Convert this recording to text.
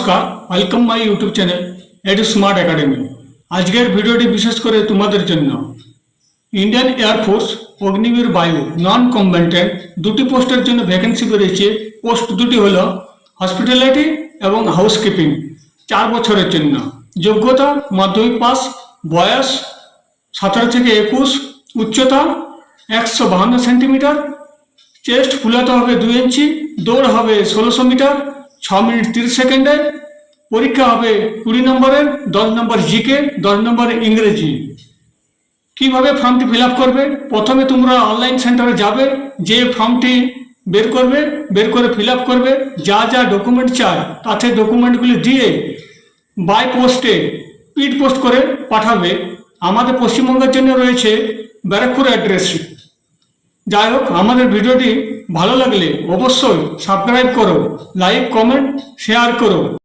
নমস্কার, welcome my YouTube channel edu smart academy. আজকের ভিডিওটি বিশেষ করে তোমাদের জন্য। ইন্ডিয়ান এয়ারফোর্স অগ্নিবীর বায়ু নন কম্ব্যাটেন্ট দুটি পোস্টের জন্য ভ্যাকেন্সি বেরিয়েছে। পোস্ট দুটি হলো হসপিটালিটি এবং হাউসকিপিং, 4 বছরের জন্য। যোগ্যতা মাধ্যমিক পাস, বয়স 17 থেকে 21, উচ্চতা 152 সেন্টিমিটার, চেস্ট ফুলাতে হবে 2 ইঞ্চি, দৌড় হবে 1600 মিটার 6 মিনিট 30 সেকেন্ডে। পরীক্ষা হবে 20 নম্বরের, 10 নম্বর জিকে, 10 নম্বর ইংরেজি। কিভাবে ফর্মটি ফিল আপ করবে? প্রথমে তোমরা অনলাইন সেন্টারে যাবে, যে ফর্মটি বের করে ফিল আপ করবে। যা যা ডকুমেন্ট চায় তাতে ডকুমেন্টগুলি দিয়ে বাই পোস্টে স্পিড পোস্ট করে পাঠাবে। আমাদের পশ্চিমবঙ্গের জন্য রয়েছে ব্যারাকপুর অ্যাড্রেস। যাই হোক, আমাদের ভিডিওটি ভালো লাগলে অবশ্যই সাবস্ক্রাইব করো, লাইক, কমেন্ট, শেয়ার করো।